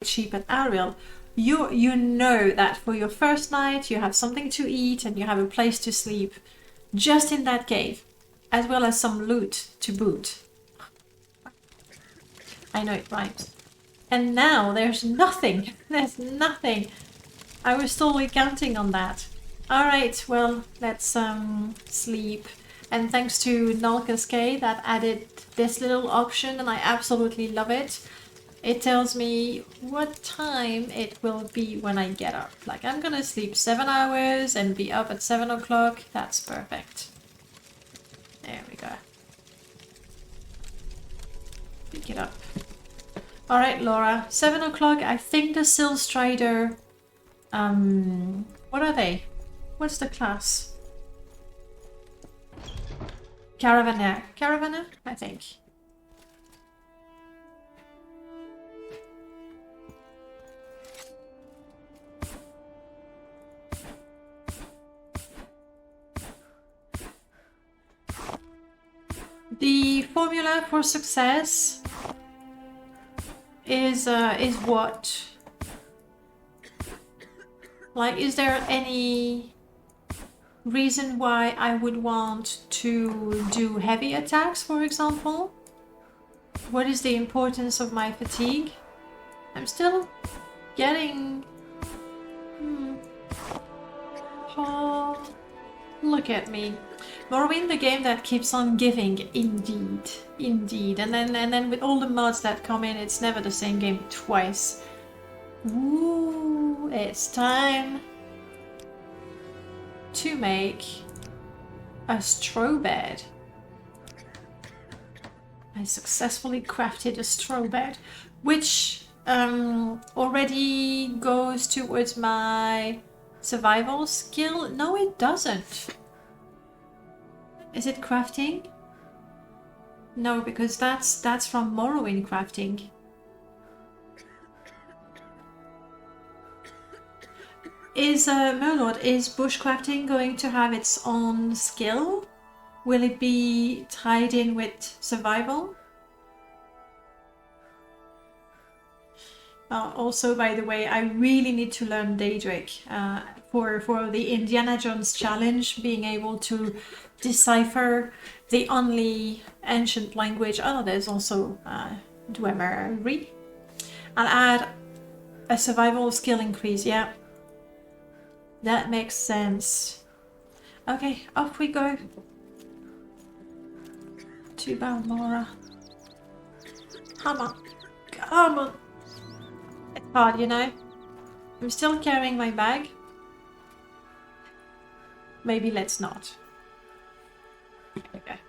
sheep and Ariel, you know that for your first night you have something to eat and you have a place to sleep just in that cave, as well as some loot to boot. I know it rhymes. And now there's nothing. There's nothing. I was totally counting on that. Alright, well, let's sleep. And thanks to Nulkaskay that added this little option, and I absolutely love it. It tells me what time it will be when I get up. Like, I'm gonna sleep 7 hours and be up at 7 o'clock. That's perfect. There we go. Pick it up. Alright, Laura. 7 o'clock. I think the Sill Strider... what are they? What's the class? Caravaner. Caravaner? I think. The formula for success is what? Like, is there any reason why I would want to do heavy attacks, for example? What is the importance of my fatigue? I'm still getting... Oh, look at me. Morrowind, the game that keeps on giving, indeed, indeed. And then with all the mods that come in, it's never the same game twice. Ooh, it's time to make a straw bed. I successfully crafted a straw bed, which already goes towards my survival skill. No, it doesn't. Is it crafting? No, because that's from Morrowind crafting. Is Merlord, is bushcrafting going to have its own skill? Will it be tied in with survival? Also, by the way, I really need to learn Daedra for the Indiana Jones challenge, being able to decipher the only ancient language. Oh, there's also Dwemer. I'll add a survival skill increase, yeah. That makes sense. Okay, off we go. To Balmora. Come on. Come on. It's hard, you know. I'm still carrying my bag. Maybe let's not. Okay.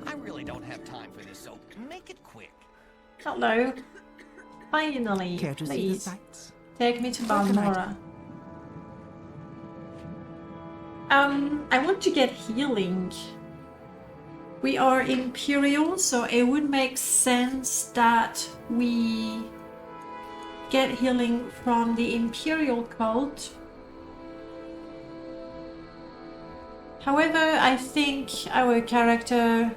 I really don't have time for this, so make it quick. Hello. Finally, please. Take me to Balmora. I want to get healing. We are Imperial, so it would make sense that we get healing from the Imperial cult. However, I think our character,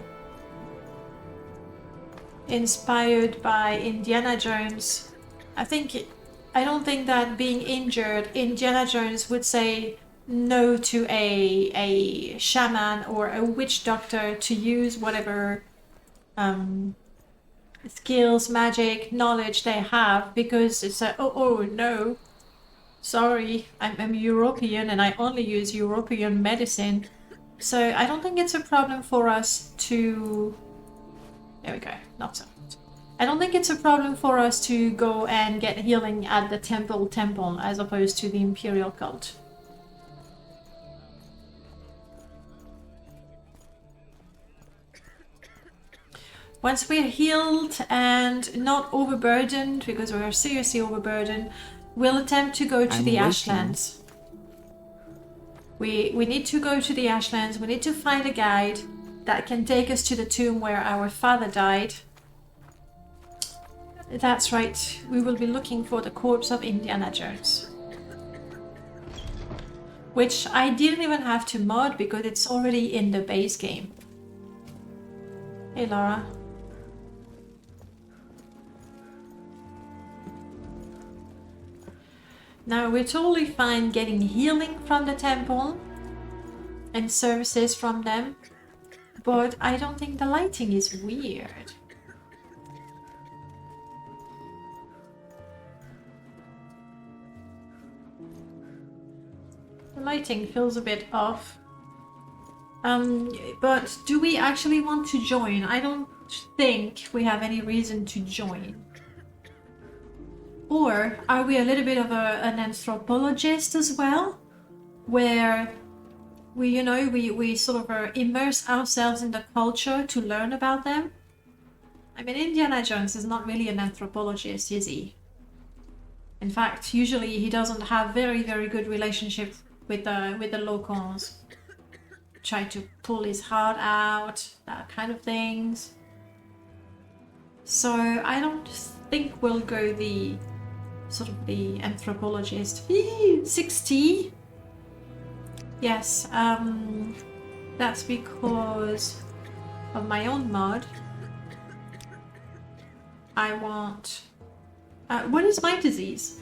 inspired by Indiana Jones, I don't think that being injured, Indiana Jones would say no to a shaman or a witch doctor to use whatever skills, magic, knowledge they have, because it's a, oh no, sorry, I'm European and I only use European medicine. So I don't think it's a problem for us to... There we go, not so. I don't think it's a problem for us to go and get healing at the temple as opposed to the Imperial cult. Once we're healed and not overburdened, because we're seriously overburdened, we'll attempt to go to the Ashlands. We need to go to the Ashlands. We need to find a guide that can take us to the tomb where our father died. That's right. We will be looking for the corpse of Indiana Jones. Which I didn't even have to mod because it's already in the base game. Hey, Laura. Now, we're totally fine getting healing from the temple and services from them, but I don't think the lighting is weird. The lighting feels a bit off. But do we actually want to join? I don't think we have any reason to join. Or are we a little bit of an anthropologist as well? Where we sort of immerse ourselves in the culture to learn about them? I mean, Indiana Jones is not really an anthropologist, is he? In fact, usually he doesn't have very, very good relationship with the locals. Try to pull his heart out, that kind of things. So I don't think we'll go the sort of the anthropologist. 60. Yes, that's because of my own mod. I want... what is my disease?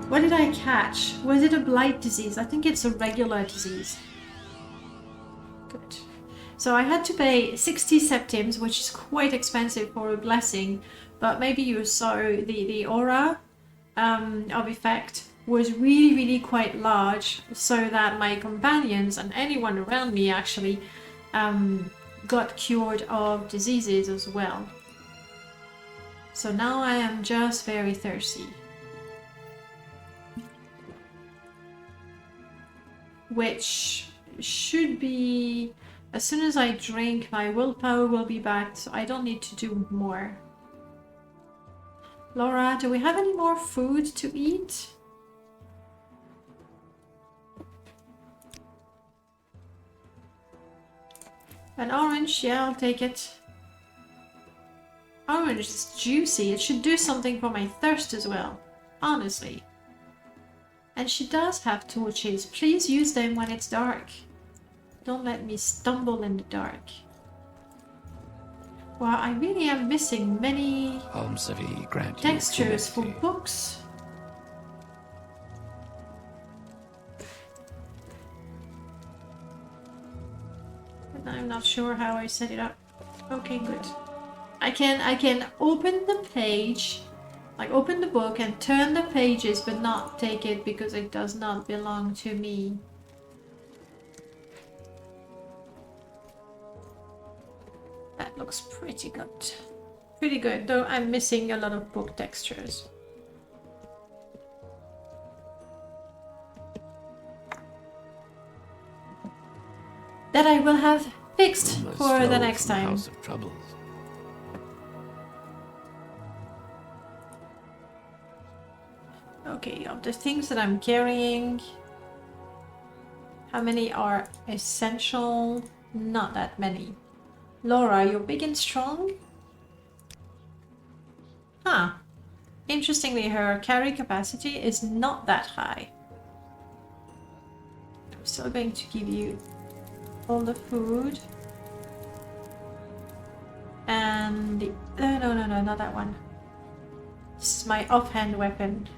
What did I catch? Was it a blight disease? I think it's a regular disease. Good. So I had to pay 60 septims, which is quite expensive for a blessing, but maybe you saw the aura of effect was really, really quite large, so that my companions and anyone around me actually got cured of diseases as well. So now I am just very thirsty. Which should be, as soon as I drink, my willpower will be back, so I don't need to do more. Laura, do we have any more food to eat? An orange, yeah, I'll take it. Orange is juicy. It should do something for my thirst as well, honestly. And she does have torches. Please use them when it's dark. Don't let me stumble in the dark. Well, I really am missing many textures for books. But I'm not sure how I set it up. Okay, good. I can open the page, like open the book and turn the pages, but not take it because it does not belong to me. That looks pretty good. Pretty good, though I'm missing a lot of book textures. That I will have fixed for the next time. House of Troubles. Okay, of the things that I'm carrying, how many are essential? Not that many. Laura, you're big and strong? Huh. Interestingly, her carry capacity is not that high. I'm still going to give you all the food. And the... no, not that one. This is my offhand weapon.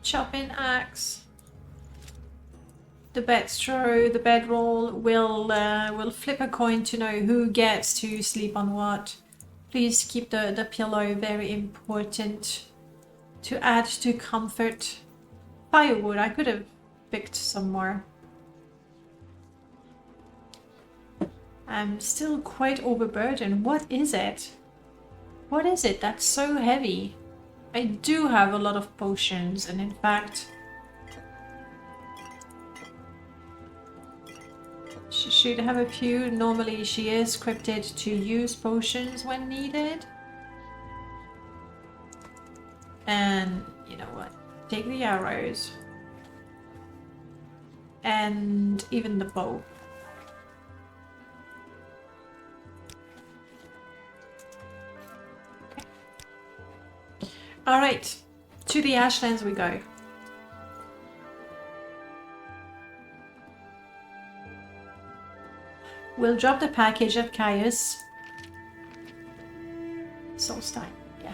Chopping axe. The bedstraw, the bedroll will flip a coin to know who gets to sleep on what. Please keep the pillow, very important to add to comfort. Firewood, I could have picked some more. I'm still quite overburdened. What is it? What is it that's so heavy? I do have a lot of potions, and in fact, she should have a few. Normally she is scripted to use potions when needed. And you know what? Take the arrows. And even the bow. Alright, to the Ashlands we go. We'll drop the package at Caius. Solstein, yeah.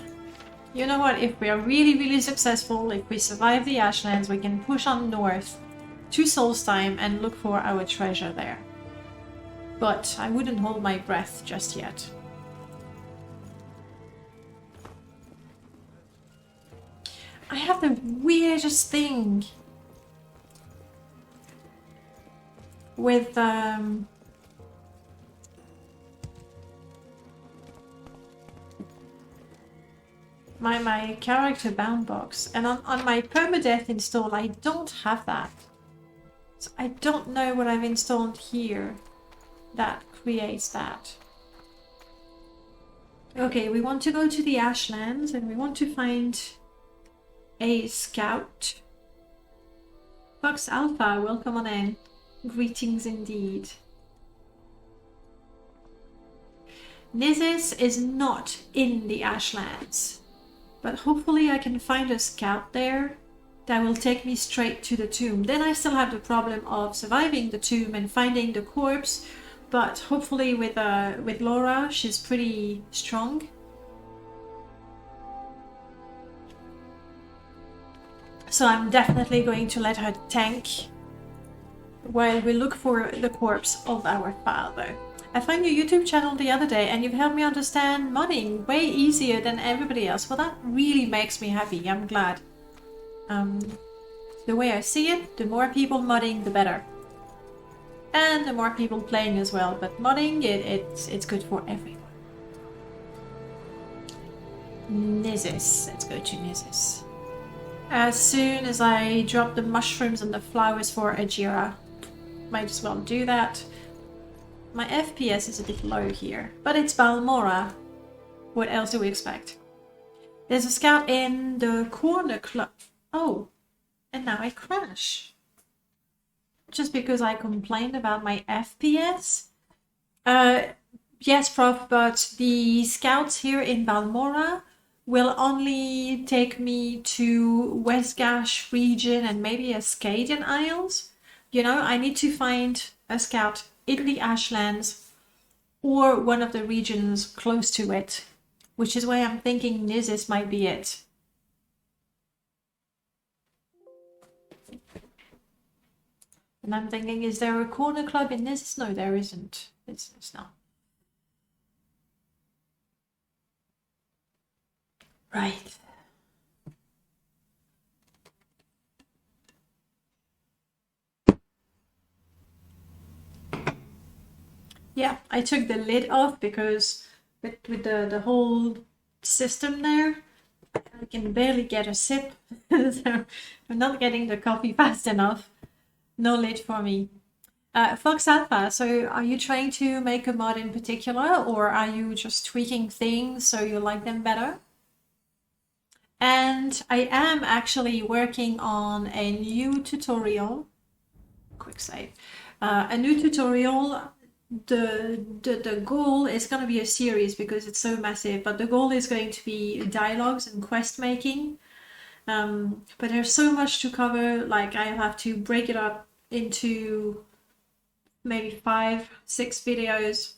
You know what? If we are really, really successful, if we survive the Ashlands, we can push on north to Solstheim and look for our treasure there. But I wouldn't hold my breath just yet. I have the weirdest thing with my character bound box, and on my permadeath install I don't have that. So I don't know what I've installed here that creates that. Okay, we want to go to the Ashlands and we want to find a scout. Fox Alpha, welcome on in. Greetings indeed. Nizis is not in the Ashlands, but hopefully I can find a scout there that will take me straight to the tomb. Then I still have the problem of surviving the tomb and finding the corpse, but hopefully with Laura, she's pretty strong. So I'm definitely going to let her tank while we look for the corpse of our father. I found your YouTube channel the other day and you've helped me understand modding way easier than everybody else. Well, that really makes me happy. I'm glad. The way I see it, the more people modding, the better. And the more people playing as well. But modding, it's good for everyone. Nizis. Let's go to Nizis. As soon as I drop the mushrooms and the flowers for Ajira, might as well do that. My FPS is a bit low here, but it's Balmora. What else do we expect? There's a scout in the corner club. Oh, and now I crash. Just because I complained about my FPS? Yes, Prof, but the scouts here in Balmora will only take me to Westgash region and maybe Ascadian Isles. You know, I need to find a scout in the Ashlands or one of the regions close to it, which is why I'm thinking Nizis might be it. And I'm thinking, is there a corner club in Nizis? No, there isn't. It's not. Right. Yeah, I took the lid off because with the whole system there, I can barely get a sip. So I'm not getting the coffee fast enough. No lid for me. Fox Alpha, so are you trying to make a mod in particular, or are you just tweaking things so you like them better? And I am actually working on a new tutorial. Quick save. A new tutorial. The goal is going to be a series because it's so massive, but the goal is going to be dialogues and quest making. But there's so much to cover, like I have to break it up into maybe 5-6 videos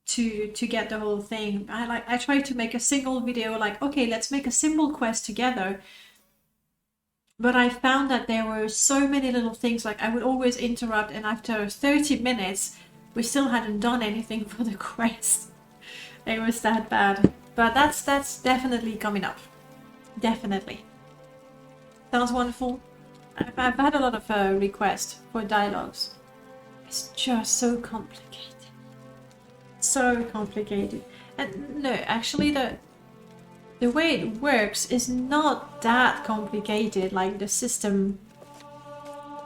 to get the whole thing. I try to make a single video, like, okay, let's make a simple quest together. But I found that there were so many little things, like I would always interrupt, and after 30 minutes we still hadn't done anything for the quest. It was that bad. But that's definitely coming up. Definitely. Sounds wonderful. I've had a lot of requests for dialogues. It's just so complicated. So complicated. And no, actually the way it works is not that complicated. Like, the system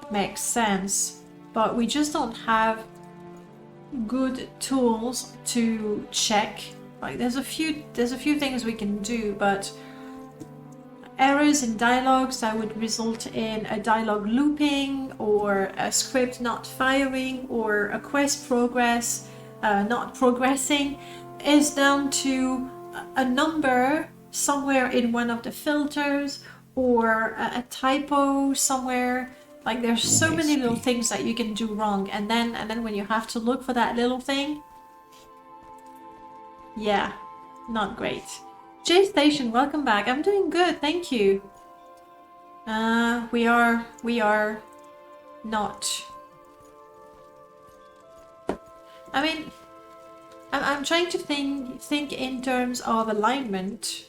makes sense, but we just don't have good tools to check. Like, there's a few things we can do, but errors in dialogues that would result in a dialogue looping, or a script not firing, or a quest progress not progressing, is down to a number somewhere in one of the filters, or a typo somewhere. Like, there's so many little things that you can do wrong, and then when you have to look for that little thing, yeah, not great. J Station, welcome back. I'm doing good, thank you. We are not. I mean, I'm trying to think in terms of alignment,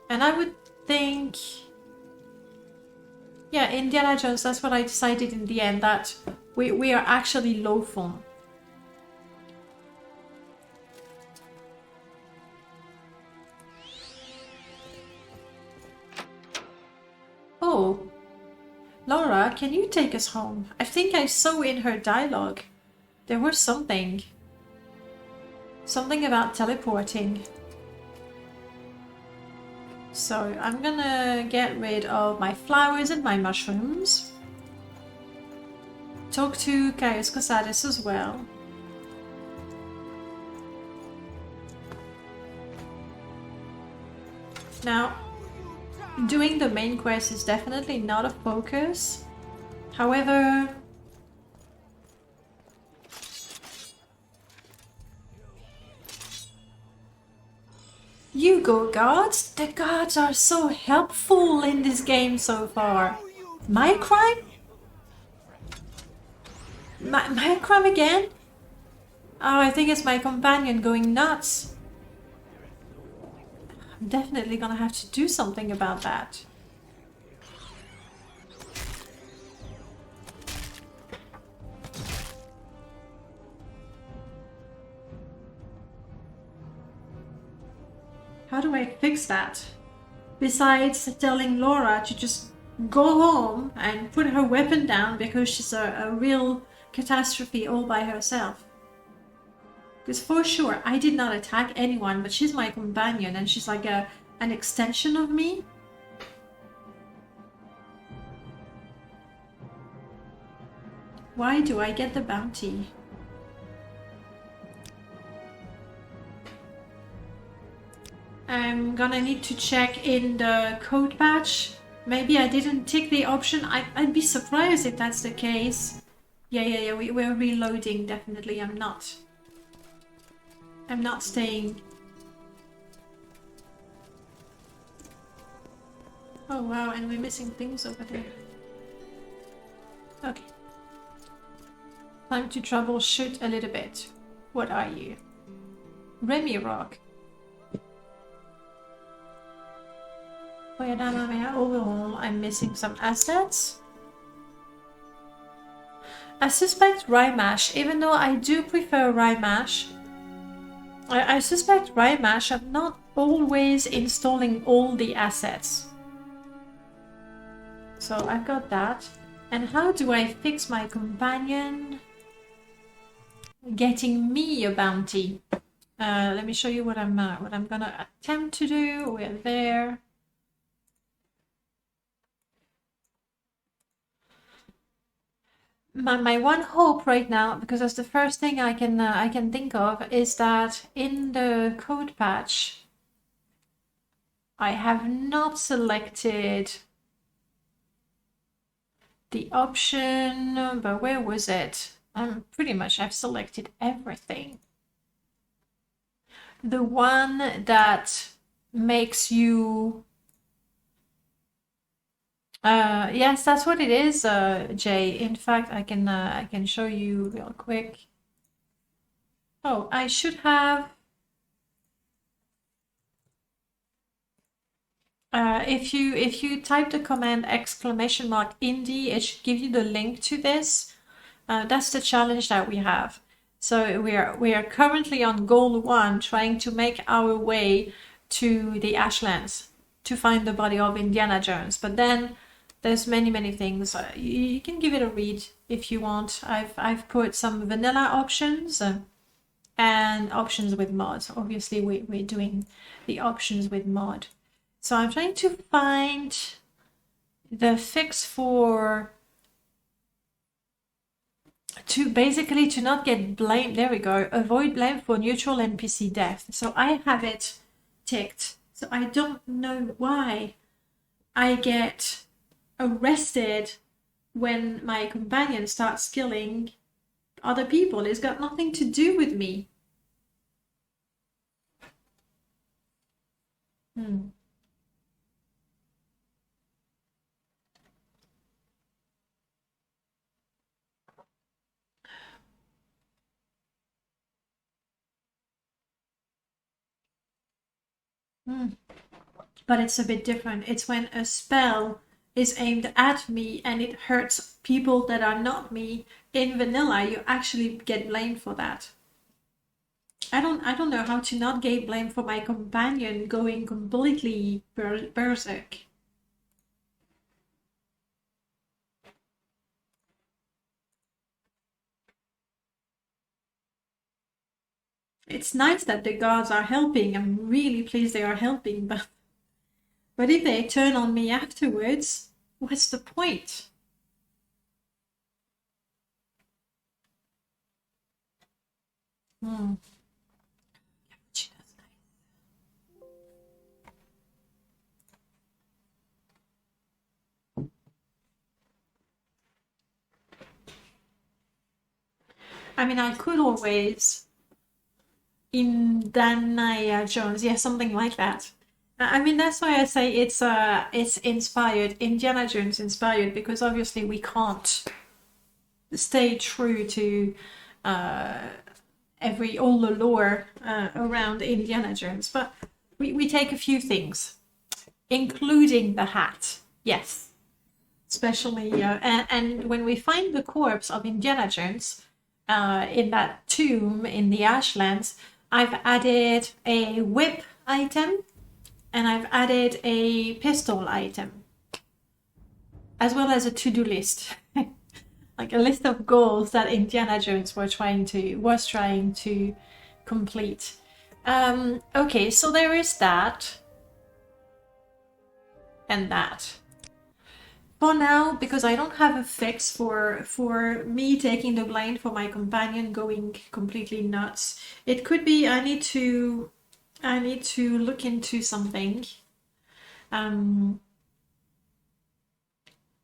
and I would think, yeah, Indiana Jones. That's what I decided in the end, that we are actually low form. Oh, Laura, can you take us home? I think I saw in her dialogue there was something about teleporting. So I'm gonna get rid of my flowers and my mushrooms. Talk to Caius Cosadis as well. Now, doing the main quest is definitely not a focus. However, you go, guards! The guards are so helpful in this game so far. My crime? My crime again? Oh, I think it's my companion going nuts. I'm definitely gonna have to do something about that. How do I fix that? Besides telling Laura to just go home and put her weapon down because she's a real catastrophe all by herself. Because for sure, I did not attack anyone, but she's my companion and she's like an extension of me. Why do I get the bounty? I'm gonna need to check in the code patch. Maybe I didn't tick the option. I'd be surprised if that's the case. Yeah, we're reloading, definitely. I'm not staying. Oh wow, and we're missing things over there. Okay. Time to troubleshoot a little bit. What are you? Remy Rock. Overall, I'm missing some assets. I suspect Rymash, even though I do prefer Rymash. I suspect Rymash of not always installing all the assets. So I've got that. And how do I fix my companion getting me a bounty? Let me show you what I'm gonna attempt to do. We're there. My one hope right now, because that's the first thing I can think of, is that in the code patch I have not selected the option, but where was it? Pretty much I've selected everything. The one that makes you yes, that's what it is, Jay. In fact, I can show you real quick. Oh, I should have. If you type the command !Indy, it should give you the link to this. That's the challenge that we have. So we are currently on goal 1, trying to make our way to the Ashlands to find the body of Indiana Jones. But then there's many things. You can give it a read if you want. I've put some vanilla options and options with mod. Obviously, we're doing the options with mod. So I'm trying to find the fix to not get blamed. There we go. Avoid blame for neutral NPC death. So I have it ticked. So I don't know why I get arrested when my companion starts killing other people. It's got nothing to do with me. Hmm. Hmm. But it's a bit different. It's when a spell is aimed at me and it hurts people that are not me. In vanilla, you actually get blamed for that. I don't know how to not get blamed for my companion going completely berserk. It's nice that the guards are helping. I'm really pleased they are helping, but if they turn on me afterwards, what's the point? Hmm. I mean, I could always Indiana Jones, yeah, something like that. I mean, that's why I say it's inspired, Indiana Jones inspired, because obviously we can't stay true to all the lore around Indiana Jones, but we take a few things, including the hat. Yes, especially and when we find the corpse of Indiana Jones in that tomb in the Ashlands, I've added a whip item and I've added a pistol item, as well as a to-do list. Like a list of goals that Indiana Jones was trying to complete. Okay, so there is that and that. For now, because I don't have a fix for me taking the blame for my companion going completely nuts, it could be I need to look into something.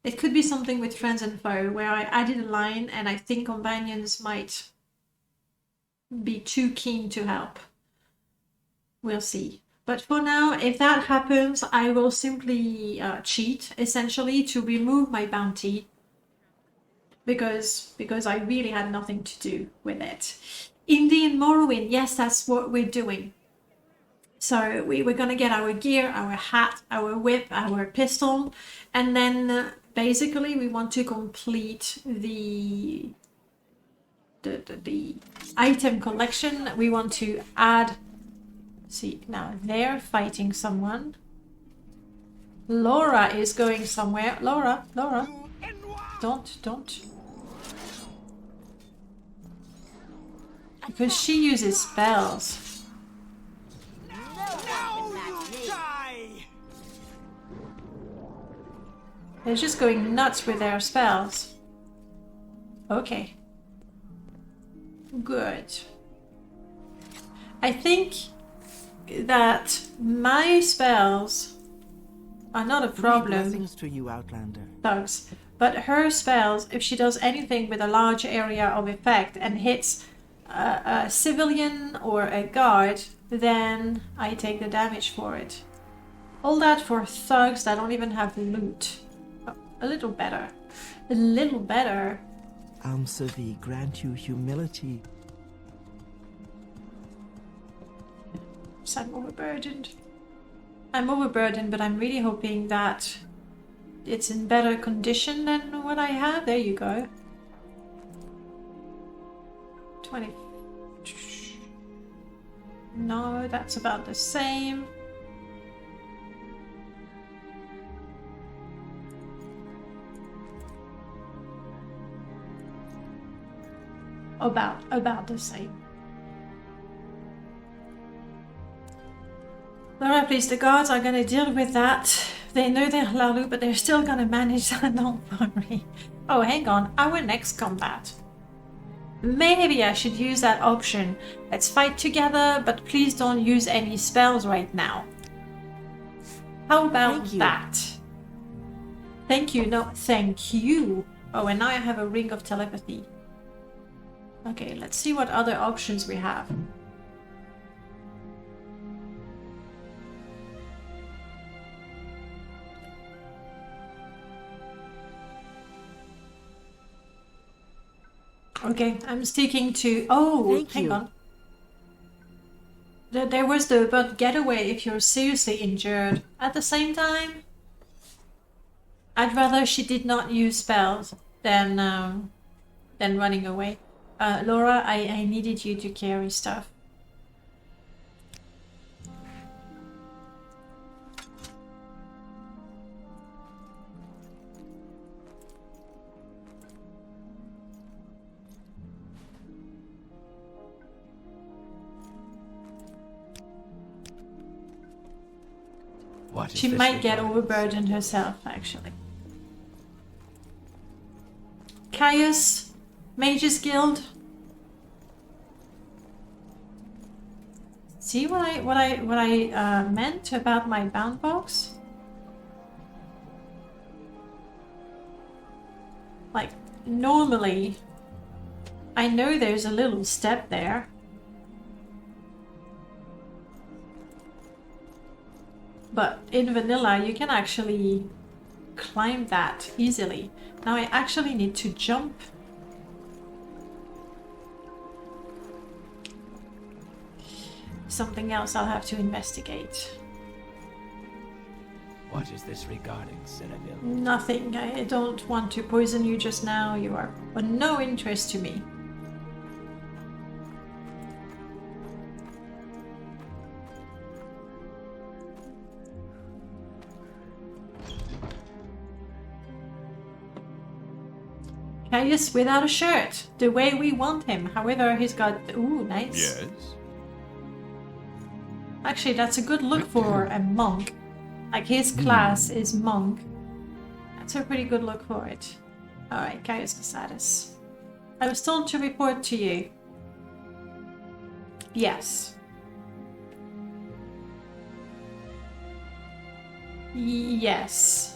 It could be something with friends and foe where I added a line and I think companions might be too keen to help. We'll see. But for now, if that happens, I will simply cheat, essentially, to remove my bounty. Because I really had nothing to do with it. Indy and Morrowind, yes, that's what we're doing. So we're gonna get our gear, our hat, our whip, our pistol, and then basically we want to complete the item collection. We want to add. See, now they're fighting someone. Laura is going somewhere. Laura, don't. Because she uses spells. They're just going nuts with their spells. Okay. Good. I think that my spells are not a problem. Blessings to you, Outlander. Thugs. But her spells, if she does anything with a large area of effect and hits a civilian or a guard, then I take the damage for it. All that for thugs that don't even have loot. A little better. A little better. Almsavi grant you humility. So I'm overburdened. I'm overburdened, but I'm really hoping that it's in better condition than what I have. There you go. 20. No, that's about the same. About the same. Alright, please, the guards are gonna deal with that. They know they're Lalu, but they're still gonna manage that, don't worry. Oh, hang on, our next combat. Maybe I should use that option. Let's fight together, but please don't use any spells right now. How about that? Thank you, no, thank you. Oh, and now I have a ring of telepathy. Okay, let's see what other options we have. Okay, I'm sticking to... Oh, Thank hang you. on. There was the but getaway if you're seriously injured. At the same time, I'd rather she did not use spells than running away. Laura, I needed you to carry stuff. What is She this might get regarding? overburdened herself, actually. Caius, Mages Guild. See what I meant about my bound box? Like, normally, I know there's a little step there. But in vanilla, you can actually climb that easily. Now I actually need to jump. Something else I'll have to investigate. What is this regarding, Cyneville? Nothing. I don't want to poison you just now. You are of no interest to me. Caius without a shirt, the way we want him. However, he's got... Ooh, nice. Yes. Actually, that's a good look for a monk. Like, his class is monk. That's a pretty good look for it. Alright, Caius Casatus. I was told to report to you. Yes. Yes.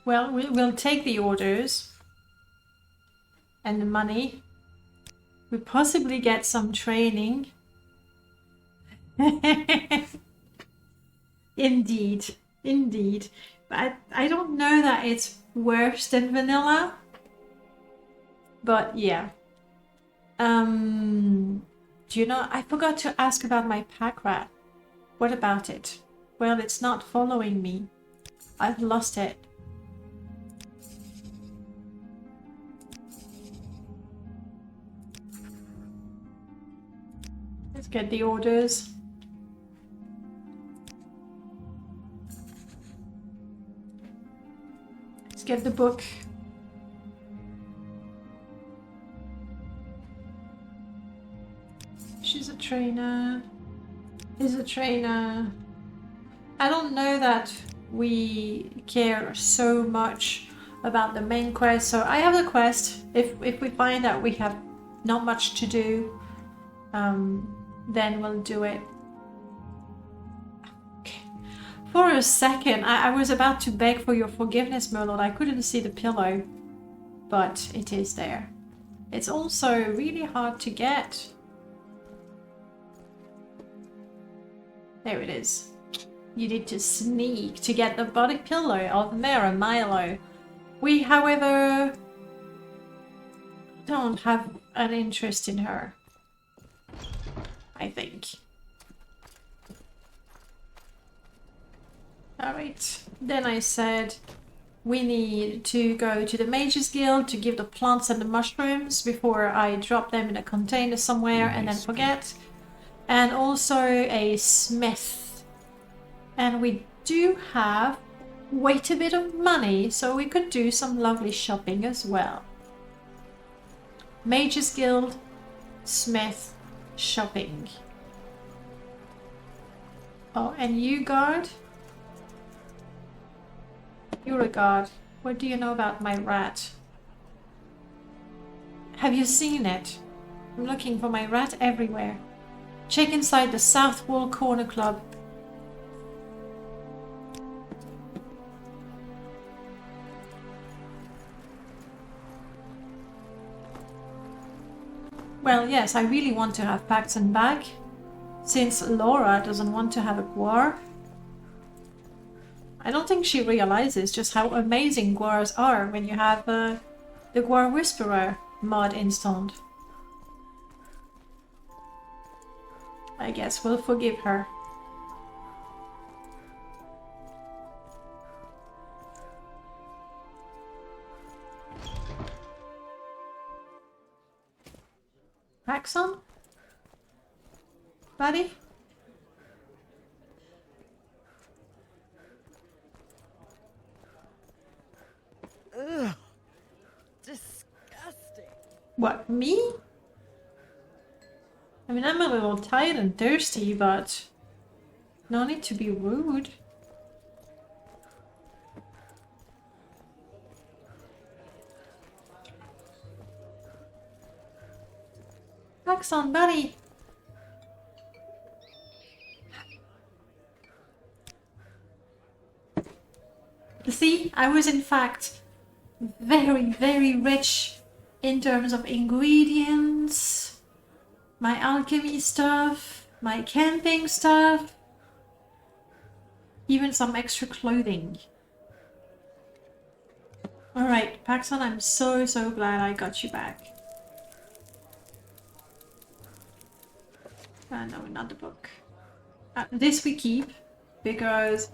Well, we'll take the orders. And the money. We'll possibly get some training. Indeed. Indeed. But I don't know that it's worse than vanilla. But yeah. Do you know, I forgot to ask about my pack rat. What about it? Well, it's not following me. I've lost it. Let's get the orders. Let's get the book. She's a trainer. He's a trainer. I don't know that we care so much about the main quest. So I have the quest. If we find that we have not much to do, then we'll do it. Okay. For a second, I was about to beg for your forgiveness, Merlord. I couldn't see the pillow, but it is there. It's also really hard to get. There it is. You need to sneak to get the body pillow of Mera Milo. We, however, don't have an interest in her. I think. Alright. Then I said we need to go to the Mages Guild to give the plants and the mushrooms before I drop them in a container somewhere and then forget. And also a smith. And we do have quite a bit of money, so we could do some lovely shopping as well. Mages Guild, smith, shopping. Oh, and you, guard? You're a guard. What do you know about my rat? Have you seen it? I'm looking for my rat everywhere. Check inside the South Wall Corner Club. Well, yes, I really want to have Paxton back, since Laura doesn't want to have a war. I don't think she realizes just how amazing Guars are when you have the Guar Whisperer mod installed. I guess we'll forgive her. Paxson? Buddy? Ugh. Disgusting. What, me? I mean, I'm a little tired and thirsty, but no need to be rude. Paxson, buddy! See, I was in fact very, very rich in terms of ingredients, my alchemy stuff, my camping stuff, even some extra clothing. Alright, Paxson, I'm so glad I got you back. No, not the book. This we keep, because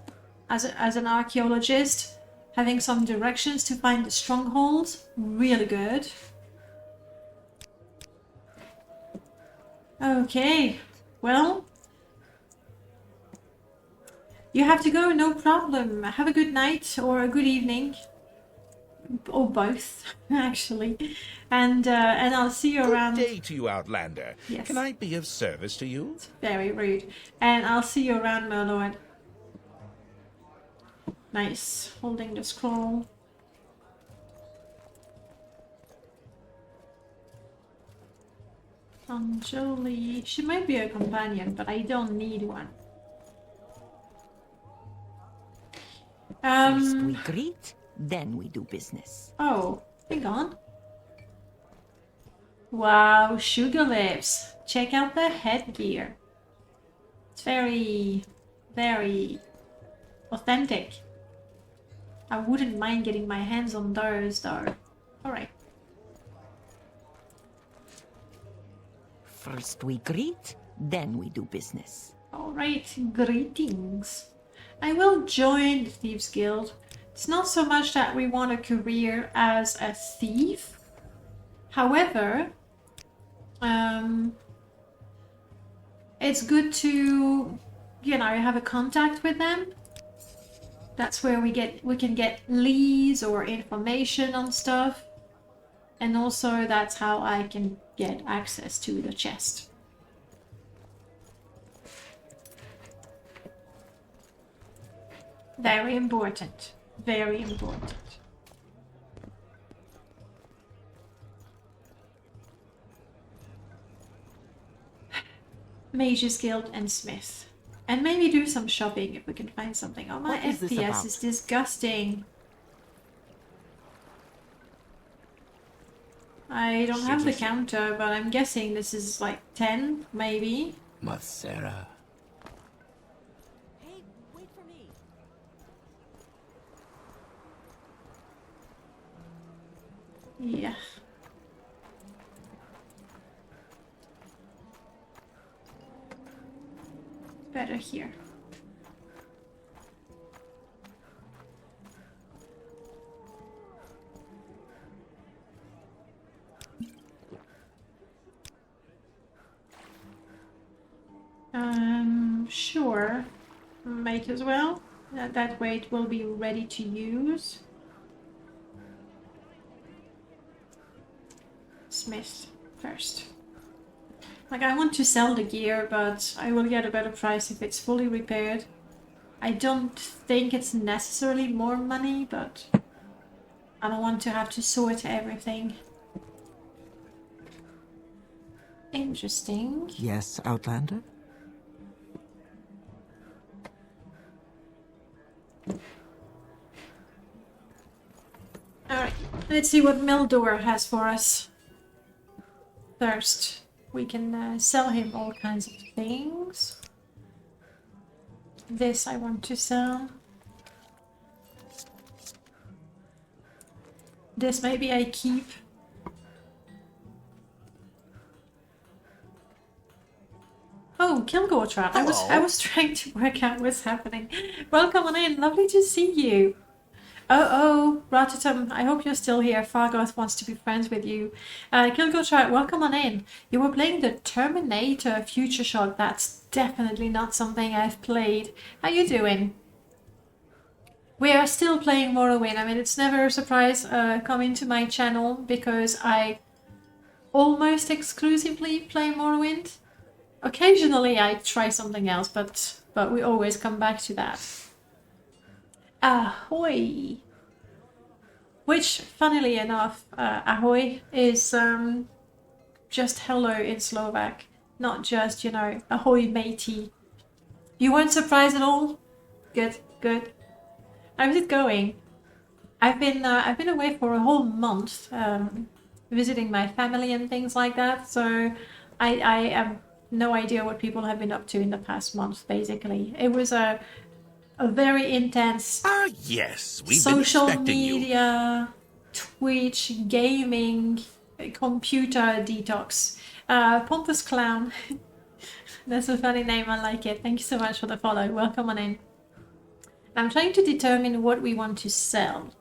as an archaeologist, having some directions to find the strongholds, really good. Okay, well, you have to go, no problem. Have a good night or a good evening, or both, actually. And I'll see you around. Good day to you, Outlander. Yes. Can I be of service to you? Very rude. And I'll see you around, my lord. Nice, holding the scroll. Anjali, she might be a companion, but I don't need one. First we greet, then we do business. Oh, hang on. Wow, sugar lips. Check out the headgear. It's very, very authentic. I wouldn't mind getting my hands on those though. Alright. First we greet, then we do business. Alright, greetings. I will join the Thieves Guild. It's not so much that we want a career as a thief. However, it's good to, you know, have a contact with them. That's where we can get leads or information on stuff. And also that's how I can get access to the chest. Very important. Very important. Mages Guild and Smith. And maybe do some shopping if we can find something. Oh, my What is this FPS about? is disgusting. I don't have the counter, but I'm guessing this is like 10, maybe. Masera. Hey, wait for me. Yeah. Better here. Sure. Might as well. That way it will be ready to use. Smith first. Like, I want to sell the gear, but I will get a better price if it's fully repaired. I don't think it's necessarily more money, but I don't want to have to sort everything. Interesting. Yes, Outlander? Alright, let's see what Mildor has for us. First, we can sell him all kinds of things. This I want to sell. this maybe I keep. Oh, Kilgore, I was trying to work out what's happening. Welcome on in, lovely to see you. Oh, Rotterdam, I hope you're still here. Fargoth wants to be friends with you. Kilgore, welcome on in. You were playing the Terminator Future Shock. That's definitely not something I've played. How you doing? We are still playing Morrowind. I mean, it's never a surprise coming to my channel because I almost exclusively play Morrowind. Occasionally I try something else, but we always come back to that. Ahoy! Which, funnily enough, ahoy is just hello in Slovak, not just, you know, ahoy matey. You weren't surprised at all? Good, good. How's it going? I've been away for a whole month, visiting my family and things like that, so I have no idea what people have been up to in the past month, basically. It was a very intense Yes, we've social been expecting media, Twitch, gaming, computer detox. Pompous Clown. That's a funny name, I like it. Thank you so much for the follow. Welcome on in. I'm trying to determine what we want to sell.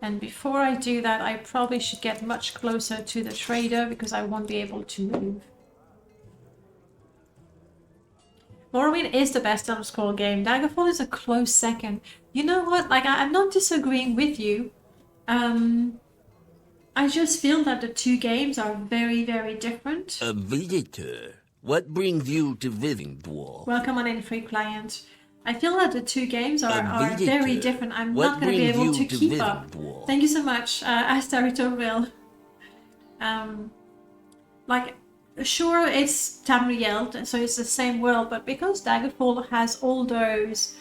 And before I do that, I probably should get much closer to the trader because I won't be able to move. Morrowind is the best Elder Scrolls game. Daggerfall is a close second. You know what? Like, I'm not disagreeing with you. I just feel that the two games are very, very different. A visitor. What brings you to visiting, dwarf? Welcome on in, free client. I feel that the two games are visitor. very different. I'm What not going to be brings able you to to keep visit, up. dwarf? Thank you so much, Asteritor Will. Like, sure, it's Tamriel, so it's the same world, but because Daggerfall has all those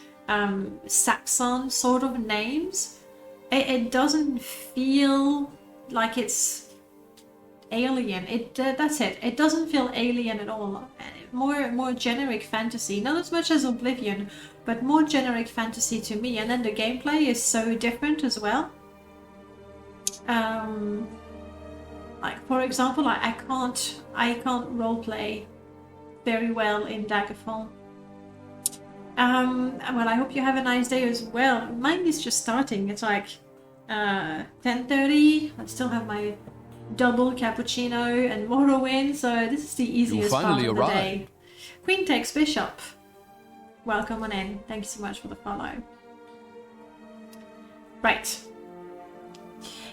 Saxon sort of names, it doesn't feel like it's alien. That's it. It doesn't feel alien at all. More generic fantasy, not as much as Oblivion, but more generic fantasy to me. And then the gameplay is so different as well. Like, for example, I can't roleplay very well in Daggerfall. Well, I hope you have a nice day as well. Mine is just starting. It's like 10:30. I still have my double cappuccino and Morrowind, so this is the easiest part of the day. Queen takes Bishop. Welcome on in. Thank you so much for the follow. Right.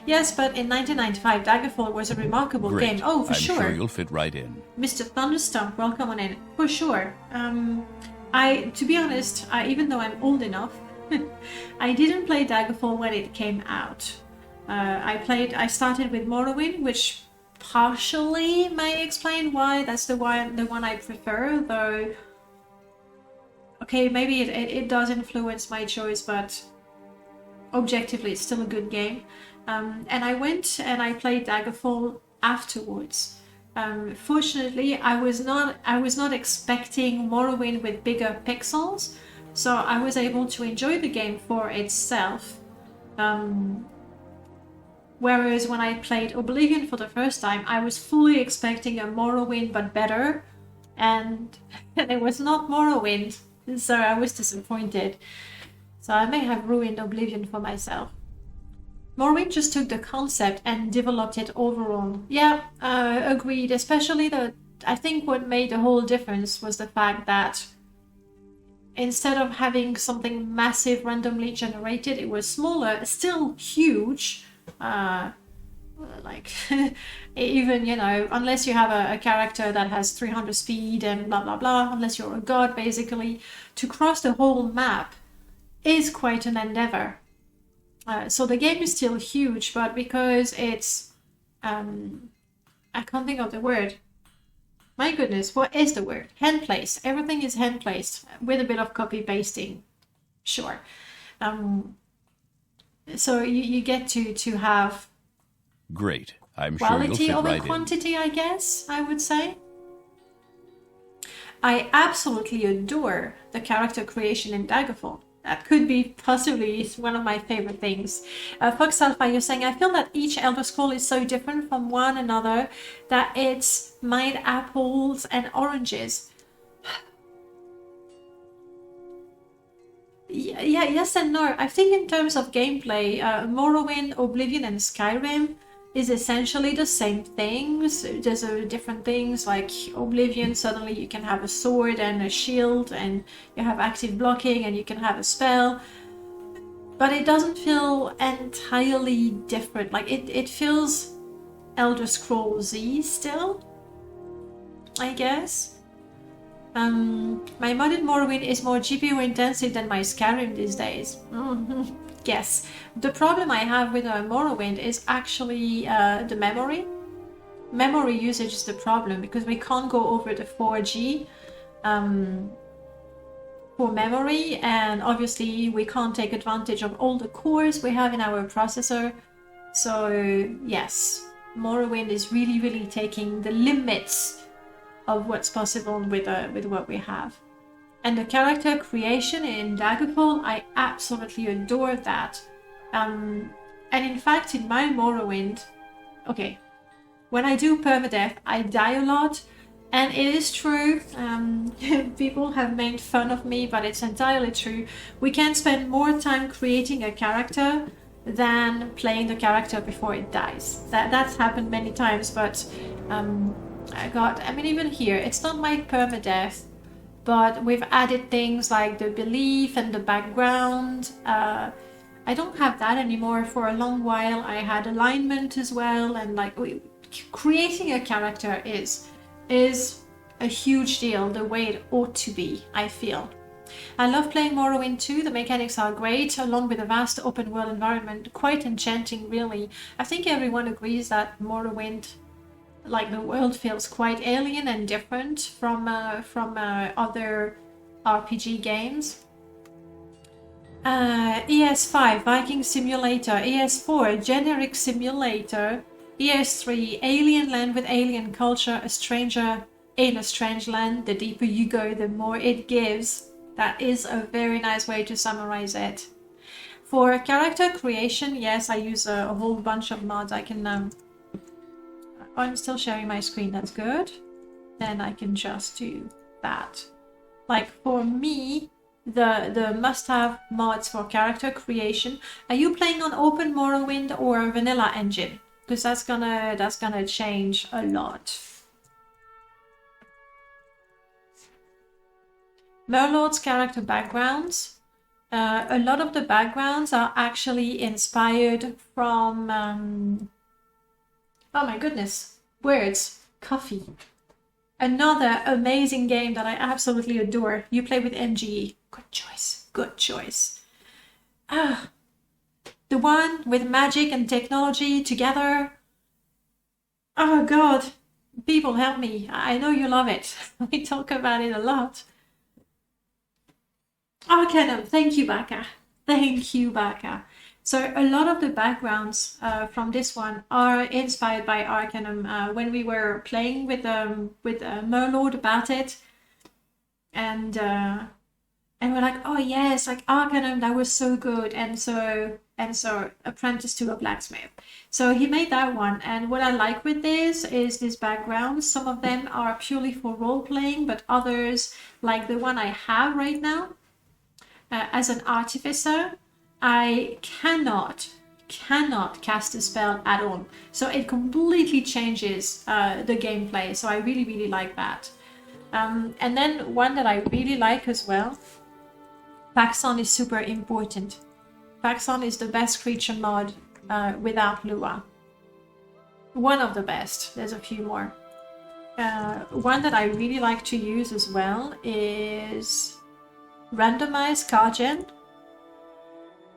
Yes, but in 1995, Daggerfall was a remarkable game. Oh, for sure. I'm sure you'll fit right in. Mr. Thunderstomp, welcome on in. For sure. To be honest, even though I'm old enough, I didn't play Daggerfall when it came out. I started with Morrowind, which partially may explain why that's the one I prefer, though. Okay, maybe it does influence my choice, but objectively it's still a good game. And I went and I played Daggerfall afterwards. Fortunately, I was not expecting Morrowind with bigger pixels, so I was able to enjoy the game for itself. Whereas when I played Oblivion for the first time, I was fully expecting a Morrowind but better, and it was not Morrowind, so I was disappointed. So I may have ruined Oblivion for myself. Morrowind just took the concept and developed it overall. Yeah, agreed. Especially I think what made the whole difference was the fact that instead of having something massive randomly generated, it was smaller, still huge. Like, even, you know, unless you have a character that has 300 speed and blah blah blah, unless you're a god, basically, to cross the whole map is quite an endeavor. So the game is still huge, but because it's I can't think of the word. My goodness, what is the word? Hand placed. Everything is hand placed with a bit of copy pasting. Sure. So you get to have Great. I'm sure you'll quality fit over right in. quantity, I guess I would say. I absolutely adore the character creation in Daggerfall. that could be possibly one of my favorite things. Fox Alpha, you're saying, I feel that each Elder Scroll is so different from one another that it's made apples and oranges. Yeah, yes and no. I think in terms of gameplay, Morrowind, Oblivion, and Skyrim is essentially the same things. There's different things, like Oblivion, suddenly you can have a sword and a shield, and you have active blocking, and you can have a spell. But it doesn't feel entirely different. Like, it feels Elder Scrolls-y still, I guess. My modded Morrowind is more GPU intensive than my Skyrim these days. Yes. The problem I have with Morrowind is actually the memory. Memory usage is the problem, because we can't go over the 4G for memory, and obviously we can't take advantage of all the cores we have in our processor. So yes, Morrowind is really taking the limits of what's possible with what we have. And the character creation in Daggerfall, I absolutely adore that. And in fact, in my Morrowind, okay, when I do permadeath, I die a lot, and it is true. People have made fun of me, but it's entirely true. We can spend more time creating a character than playing the character before it dies. That's happened many times, but I mean, even here, it's not my permadeath, but we've added things like the belief and the background. I don't have that anymore. For a long while I had alignment as well, and like creating a character is a huge deal, the way it ought to be, I feel. I love playing Morrowind too. The mechanics are great, along with a vast open world environment, quite enchanting really. I think everyone agrees that Morrowind, like, the world feels quite alien and different from other RPG games. ES5, Viking Simulator. ES4, Generic Simulator. ES3, Alien Land with Alien Culture, a stranger in a strange land. The deeper you go, the more it gives. That is a very nice way to summarize it. For character creation, yes, I use a whole bunch of mods. I can... I'm still sharing my screen, that's good. Then I can just do that. Like, for me, the must-have mods for character creation. Are you playing on Open Morrowind or Vanilla Engine? Because that's gonna change a lot. Merlord's character backgrounds. A lot of the backgrounds are actually inspired from... oh my goodness, words, coffee. Another amazing game that I absolutely adore. You play with MGE. Good choice, good choice. The one with magic and technology together. Oh god, people help me. I know you love it. We talk about it a lot. Arcanum, thank you, Baka. Thank you, Baka. So a lot of the backgrounds from this one are inspired by Arcanum. When we were playing with Merlord about it, and we're like, oh yes, like Arcanum, that was so good, and so Apprentice to a Blacksmith. So he made that one, and what I like with this is these backgrounds. Some of them are purely for role playing, but others, like the one I have right now, as an Artificer, I cannot cast a spell at all. So it completely changes the gameplay. So I really like that. And then one that I really like as well, Paxson is super important. Paxson is the best creature mod without Lua. One of the best. There's a few more. One that I really like to use as well is randomized card gen,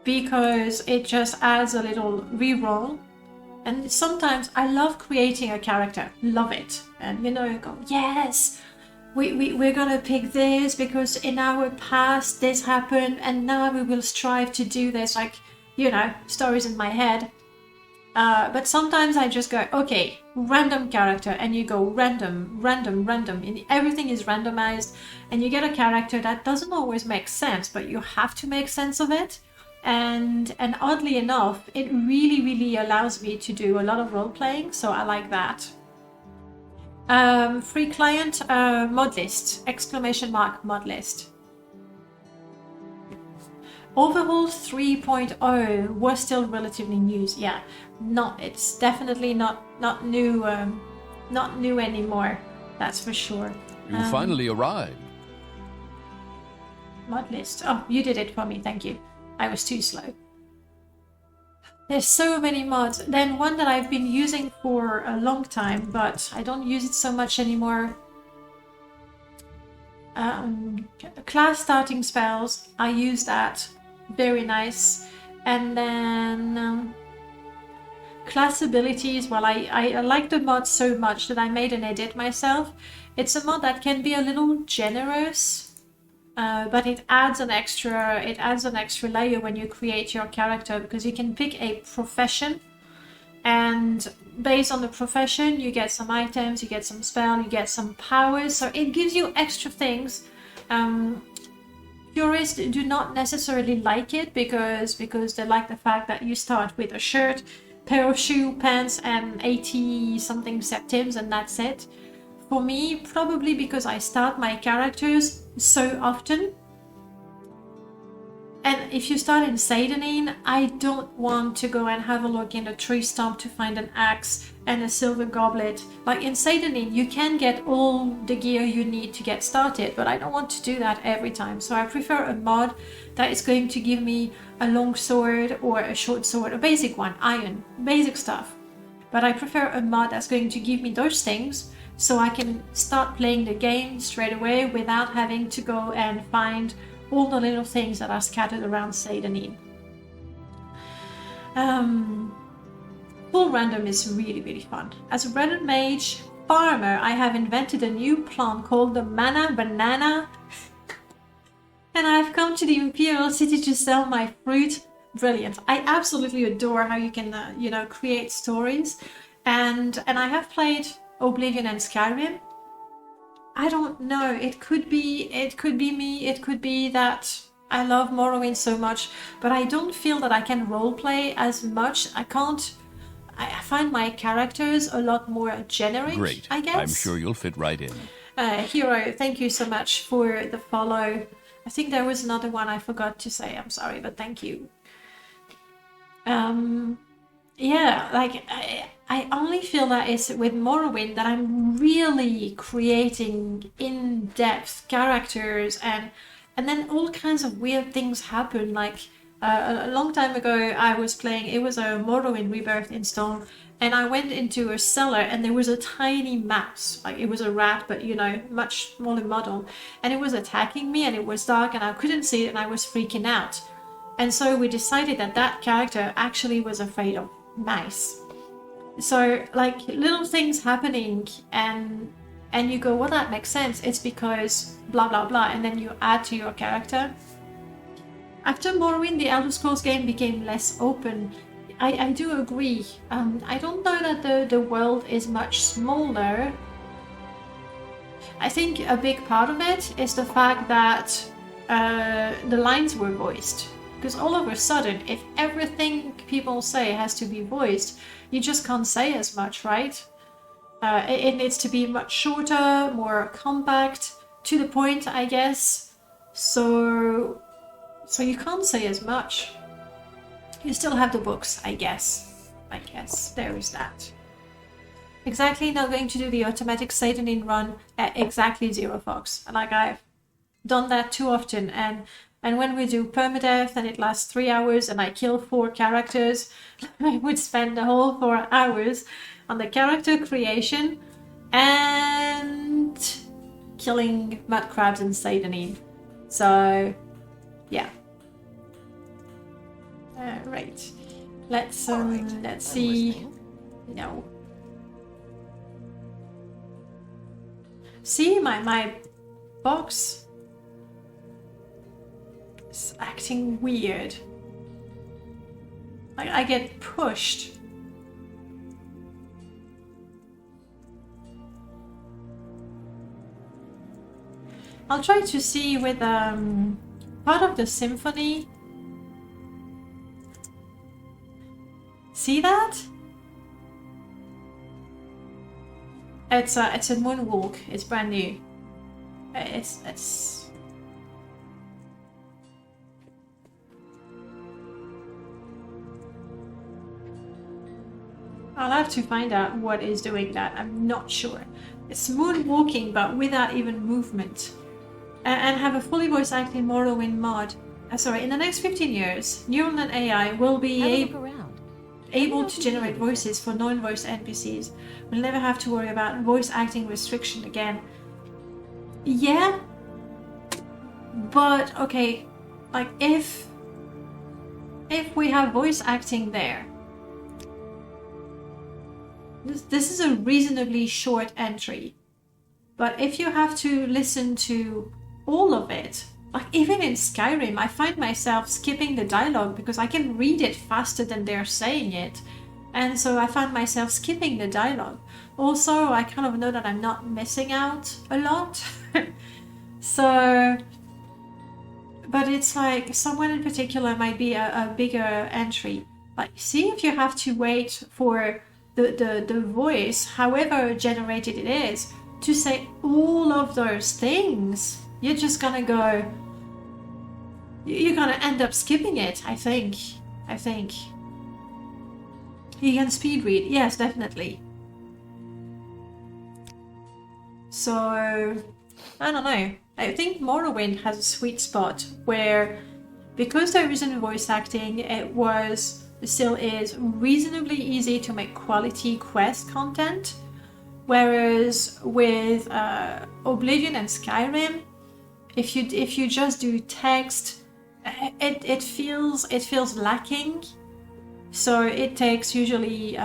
because it just adds a little reroll. And sometimes I love creating a character, love it, and you know, go, yes, we're gonna pick this because in our past this happened, and now we will strive to do this, like, you know, stories in my head. But sometimes I just go, okay, random character, and you go random, and everything is randomized, and you get a character that doesn't always make sense, but you have to make sense of it. And oddly enough, it really allows me to do a lot of role playing, so I like that. Free client, modlist, ! Modlist. Overhaul 3.0 was still relatively new. Yeah, it's definitely not new anymore. That's for sure. You finally arrived. Modlist. Oh, you did it for me. Thank you. I was too slow. There's so many mods. Then one that I've been using for a long time, but I don't use it so much anymore. Class starting spells. I use that. Very nice. And then class abilities. Well, I like the mod so much that I made an edit myself. It's a mod that can be a little generous, but it adds an extra layer when you create your character, because you can pick a profession, and based on the profession you get some items, you get some spell, you get some powers, so it gives you extra things. Purists do not necessarily like it because they like the fact that you start with a shirt, pair of shoe, pants, and 80 something septims, and that's it. For me, probably because I start my characters so often. And if you start in Seidanin, I don't want to go and have a look in a tree stump to find an axe and a silver goblet. Like in Seidanin, you can get all the gear you need to get started, but I don't want to do that every time. So I prefer a mod that is going to give me a long sword or a short sword, a basic one, iron, basic stuff. But I prefer a mod that's going to give me those things so I can start playing the game straight away without having to go and find all the little things that are scattered around Seidanin. Full random is really fun. As a random mage farmer, I have invented a new plant called the mana banana, and I've come to the Imperial City to sell my fruit. Brilliant. I absolutely adore how you can create stories, and I have played Oblivion and Skyrim. I don't know, it could be me, it could be that I love Morrowind so much, but I don't feel that I can roleplay as much. I find my characters a lot more generic, Great. I guess. I'm sure you'll fit right in. Hero, thank you so much for the follow. I think there was another one I forgot to say, I'm sorry, but thank you. Yeah, like I only feel that it's with Morrowind that I'm really creating in-depth characters, and then all kinds of weird things happen. Like a long time ago I was playing, it was a Morrowind Rebirth install, and I went into a cellar and there was a tiny mouse, like it was a rat, but much smaller model, and it was attacking me, and it was dark and I couldn't see it, and I was freaking out. And so we decided that character actually was afraid of mice. So like little things happening, and you go, well, that makes sense, it's because blah blah blah, and then you add to your character. After Morrowind, the Elder Scrolls game became less open. I do agree. I don't know that the world is much smaller. I think a big part of it is the fact that the lines were voiced. Because all of a sudden, if everything people say has to be voiced, you just can't say as much, right? It needs to be much shorter, more compact, to the point, I guess. So you can't say as much. You still have the books, I guess. There is that. Exactly, not going to do the automatic Seidanin run at exactly 0 Fox. Like, I've done that too often, and when we do permadeath and it lasts 3 hours and I kill 4 characters, I would spend the whole 4 hours on the character creation and killing mud crabs and Seidanin. So, yeah. Right. Let's see. No. See, my box is acting weird. Like I get pushed I'll try to see with part of the symphony. See that? It's a moonwalk. It's brand new. It's. I'll have to find out what is doing that. I'm not sure. It's moonwalking, but without even movement. And have a fully voice acting Morrowind mod. Sorry, in the next 15 years, neural net AI will be Have a look around. able to generate voices for non-voice NPCs. We'll never have to worry about voice acting restriction again. Yeah, but okay, like if we have voice acting there, this is a reasonably short entry. But if you have to listen to all of it, like even in Skyrim, I find myself skipping the dialogue because I can read it faster than they're saying it. And so I find myself skipping the dialogue. Also, I kind of know that I'm not missing out a lot. So, but it's like someone in particular might be a bigger entry. Like, see if you have to wait for the voice, however generated it is, to say all of those things. You're just gonna go, you're gonna end up skipping it, I think. You can speed read, yes, definitely. So, I don't know. I think Morrowind has a sweet spot where, because there isn't voice acting, still is reasonably easy to make quality quest content. Whereas with Oblivion and Skyrim, if you just do text, it feels lacking. So it takes usually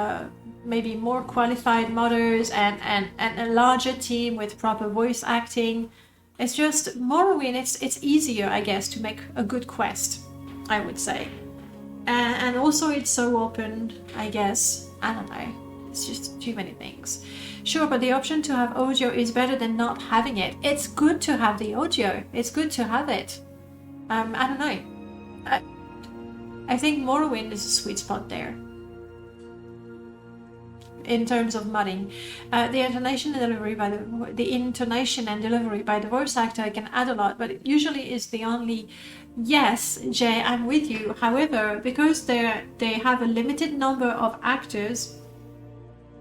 maybe more qualified modders and a larger team with proper voice acting. It's just Morrowind. It's easier, I guess, to make a good quest, I would say. And also it's so open, I guess. I don't know. It's just too many things. Sure, but the option to have audio is better than not having it. It's good to have the audio. It's good to have it. I don't know. I think Morrowind is a sweet spot there. In terms of modding, the intonation and delivery by the voice actor can add a lot, but it usually is the only. Yes, Jay, I'm with you. However, because they have a limited number of actors,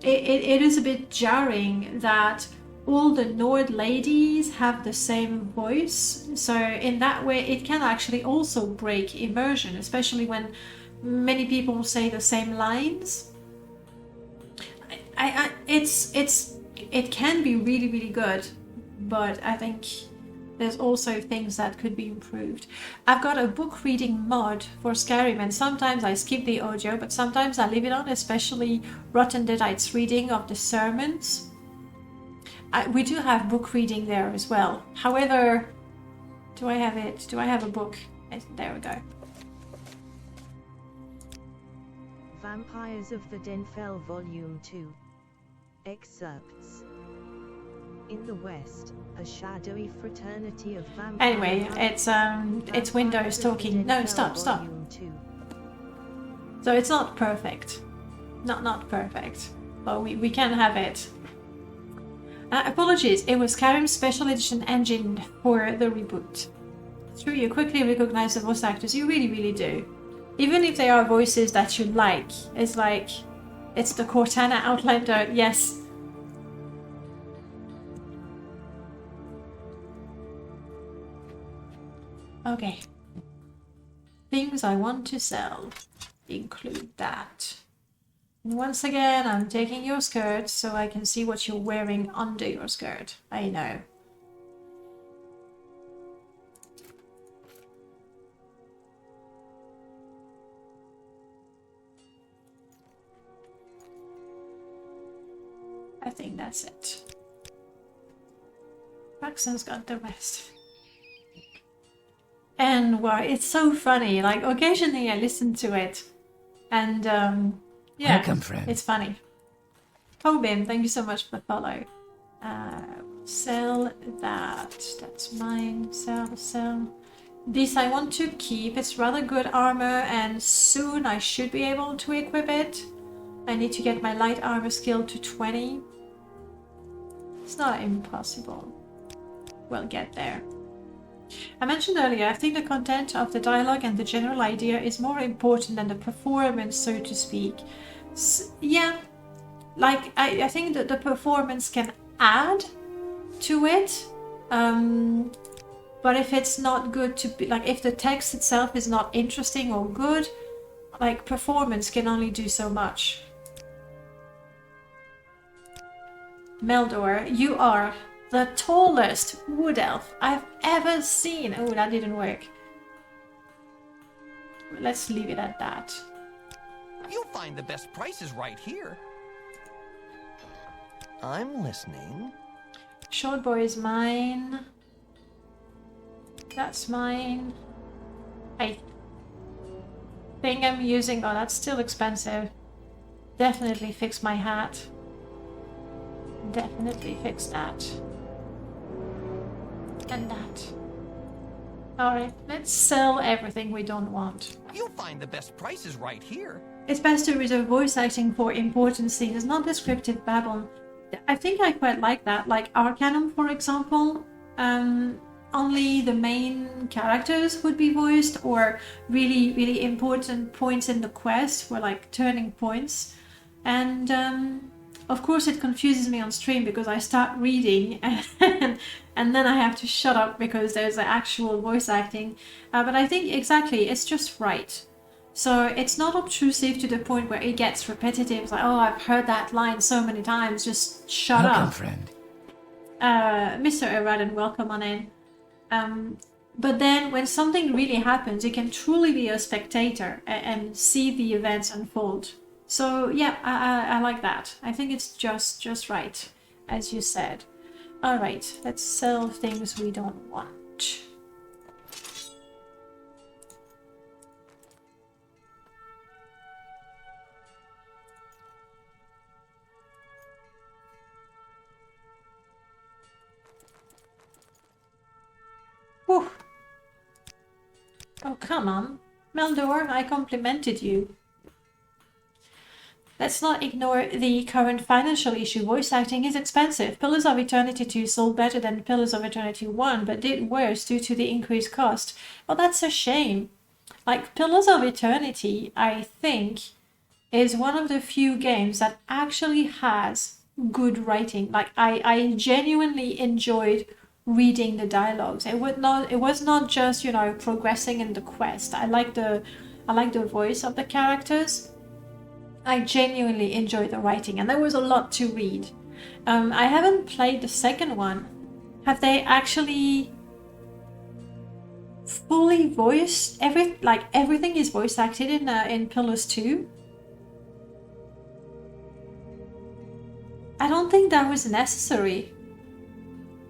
it is a bit jarring that all the Nord ladies have the same voice. So in that way, it can actually also break immersion, especially when many people say the same lines. It can be really, really good, but I think there's also things that could be improved. I've got a book reading mod for Skyrim, and sometimes I skip the audio, but sometimes I leave it on, especially Rotten Deadites reading of the sermons. We do have book reading there as well. However, do I have it? Do I have a book? There we go. Vampires of the Denfell Volume 2. Excerpts. In the West, a shadowy fraternity of vampires. Anyway, it's Windows talking. No, stop. So it's not perfect. Not perfect. But we can have it. Apologies, it was Skyrim's special edition engine for the reboot. True, you quickly recognize the voice actors. You really, really do. Even if they are voices that you like. It's like, it's the Cortana Outlander, yes. Okay. Things I want to sell include that. And once again, I'm taking your skirt so I can see what you're wearing under your skirt. I know. I think that's it. Paxton's got the rest. And wow, it's so funny. Like, occasionally I listen to it. And, yeah, Welcome, friend. it's funny. Tobin, thank you so much for the follow. Sell that. That's mine. Sell. This I want to keep. It's rather good armor, and soon I should be able to equip it. I need to get my light armor skill to 20. It's not impossible. We'll get there. I mentioned earlier, I think the content of the dialogue and the general idea is more important than the performance, so to speak. Yeah, like I think that the performance can add to it. But if it's not good to be, like if the text itself is not interesting or good, like performance can only do so much. Meldor, you are the tallest wood elf I've ever seen. Oh, that didn't work. Let's leave it at that. You'll find the best prices right here. I'm listening. Short boy is mine. That's mine. I think I'm using... Oh, that's still expensive. Definitely fix my hat. Definitely fix that. And that. Alright, let's sell everything we don't want. You'll find the best prices right here. It's best to reserve voice acting for important scenes, not descriptive babble. I think I quite like that. Like Arcanum, for example. Only the main characters would be voiced, or really, really important points in the quest were like turning points. And of course it confuses me on stream because I start reading and then I have to shut up because there's the actual voice acting. But I think exactly, it's just right. So it's not obtrusive to the point where it gets repetitive. It's like, oh, I've heard that line so many times, just shut Welcome, up. friend. Mr. Eradan, welcome on in. But then when something really happens, you can truly be a spectator and see the events unfold. So yeah, I like that. I think it's just right, as you said. All right, let's sell things we don't want. Whew. Oh, come on. Meldor, I complimented you. Let's not ignore the current financial issue. Voice acting is expensive. Pillars of Eternity 2 sold better than Pillars of Eternity 1, but did worse due to the increased cost. Well, that's a shame. Like, Pillars of Eternity, I think, is one of the few games that actually has good writing. Like, I genuinely enjoyed reading the dialogues. It was not just, you know, progressing in the quest. I like the voice of the characters. I genuinely enjoyed the writing, and there was a lot to read. I haven't played the second one. Have they actually fully voiced everything is voice acted in Pillars 2? I don't think that was necessary.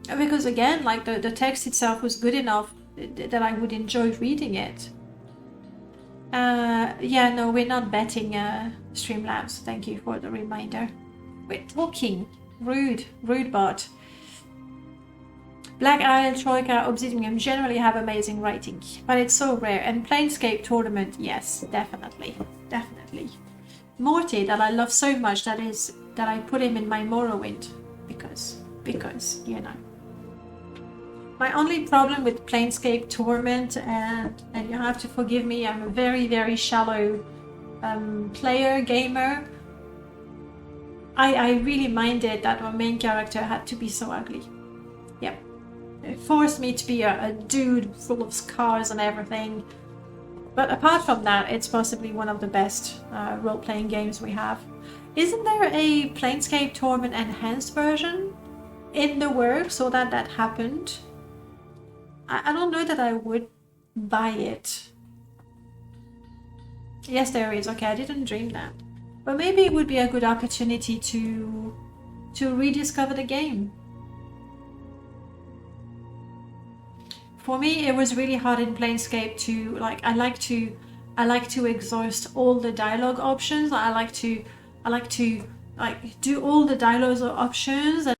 Because again, like the text itself was good enough that I would enjoy reading it. Yeah, no, we're not betting Streamlabs. Thank you for the reminder. We're talking. Rude bot. Black Isle, Troika, Obsidian generally have amazing writing, but it's so rare. And Planescape Tournament, yes, definitely. Morty, that I love so much, that I put him in my Morrowind, because you know. My only problem with Planescape Torment, and you have to forgive me, I'm a very, very shallow gamer. I really minded that my main character had to be so ugly. Yep. It forced me to be a dude full of scars and everything. But apart from that, it's possibly one of the best role-playing games we have. Isn't there a Planescape Torment enhanced version in the works, so that happened? I don't know that I would buy it. Yes, there is. Okay, I didn't dream that. But maybe it would be a good opportunity to rediscover the game. For me, it was really hard in Planescape to I like to exhaust all the dialogue options. I like to do all the dialogue options and